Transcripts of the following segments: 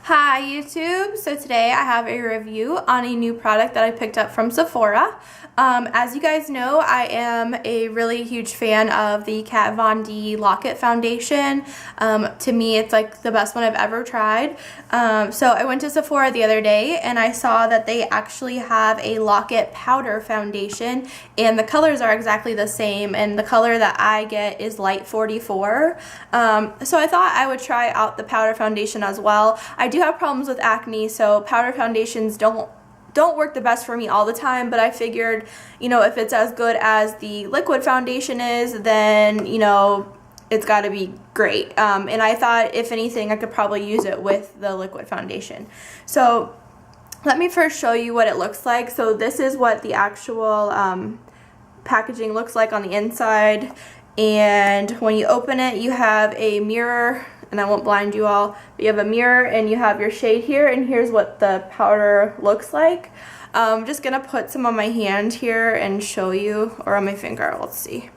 Hi YouTube! So today I have a review on a new product that I picked up from Sephora. As you guys know, I am a really huge fan of the Kat Von D Lock-It Foundation. To me, it's like the best one I've ever tried. So I went to Sephora the other day and I saw that they actually have a Lock-It Powder Foundation, and the colors are exactly the same, and the color that I get is light 44. So I thought I would try out the powder foundation as well. I do have problems with acne, so powder foundations don't work the best for me all the time, but I figured, you know, if it's as good as the liquid foundation is, then, you know, it's got to be great. And I thought, if anything, I could probably use it with the liquid foundation. So let me first show you what it looks like. So this is what the actual packaging looks like on the inside. And when you open it, you have a mirror, and I won't blind you all, but you have a mirror and you have your shade here, and here's what the powder looks like. I'm just gonna put some on my hand here and show you, or on my finger, let's see.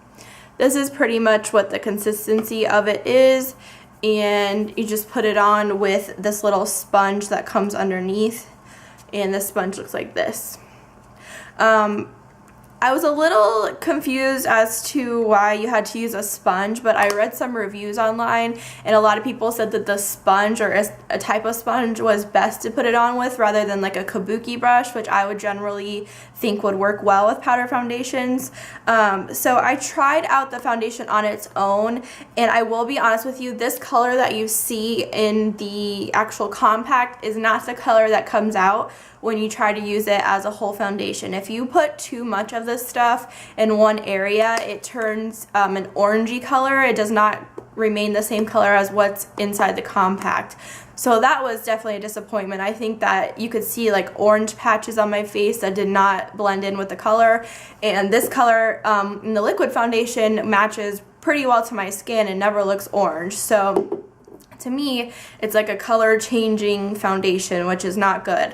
This is pretty much what the consistency of it is, and you just put it on with this little sponge that comes underneath, and the sponge looks like this. I was a little confused as to why you had to use a sponge, but I read some reviews online, and a lot of people said that the sponge, or a type of sponge, was best to put it on with rather than like a kabuki brush, which I would generally think would work well with powder foundations. So I tried out the foundation on its own, and I will be honest with you, this color that you see in the actual compact is not the color that comes out when you try to use it as a whole foundation. If you put too much of this stuff in one area, it turns an orangey color. It does not remain the same color as what's inside the compact. So that was definitely a disappointment. I think that you could see like orange patches on my face that did not blend in with the color, and this color in the liquid foundation matches pretty well to my skin and never looks orange. So to me, it's like a color changing foundation, which is not good.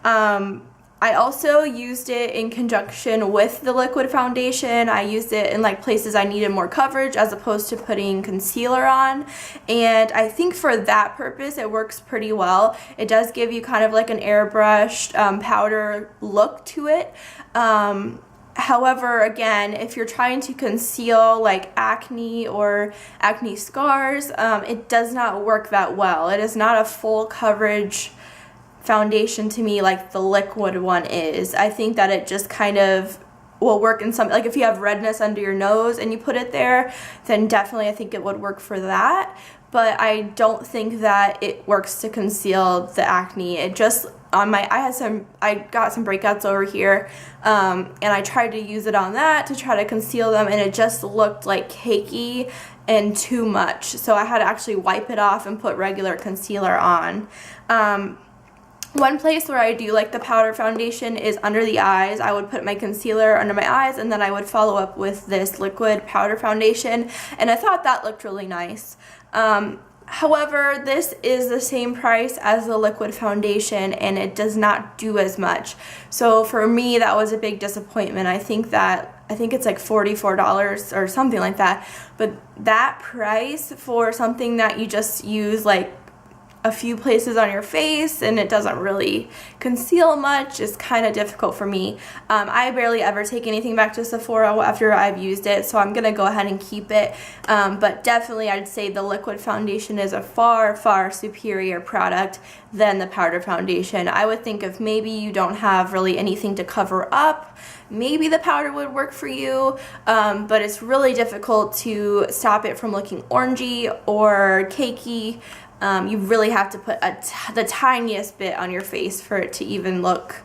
I also used it in conjunction with the liquid foundation. I used it in like places I needed more coverage as opposed to putting concealer on, and I think for that purpose it works pretty well. It does give you kind of like an airbrushed powder look to it. However, again, if you're trying to conceal like acne or acne scars, it does not work that well. It is not a full coverage foundation to me like the liquid one is. I think that it just kind of will work in some, like if you have redness under your nose and you put it there, then definitely I think it would work for that. But I don't think that it works to conceal the acne. It just, on my, I got some breakouts over here, and I tried to use it on that to try to conceal them, and it just looked like cakey and too much. So I had to actually wipe it off and put regular concealer on. One place where I do like the powder foundation is under the eyes. I would put my concealer under my eyes, and then I would follow up with this liquid powder foundation, and I thought that looked really nice. However, this is the same price as the liquid foundation, and it does not do as much. So for me, that was a big disappointment. I think it's like $44 or something like that. But that price for something that you just use like a few places on your face and it doesn't really conceal much is kind of difficult for me. I barely ever take anything back to Sephora after I've used it, so I'm gonna go ahead and keep it. But definitely I'd say the liquid foundation is a far, far superior product than the powder foundation. I would think if maybe you don't have really anything to cover up, maybe the powder would work for you, but it's really difficult to stop it from looking orangey or cakey. You really have to put the tiniest bit on your face for it to even look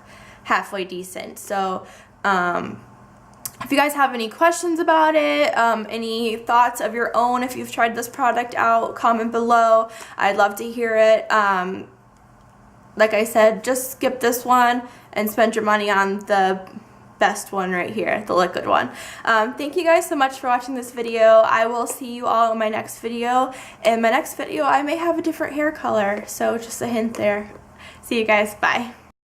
halfway decent. So if you guys have any questions about it, any thoughts of your own, if you've tried this product out, comment below. I'd love to hear it. Like I said, just skip this one and spend your money on the best one right here, the liquid one. Thank you guys so much for watching this video. I will see you all in my next video. In my next video, I may have a different hair color, so just a hint there. See you guys. Bye.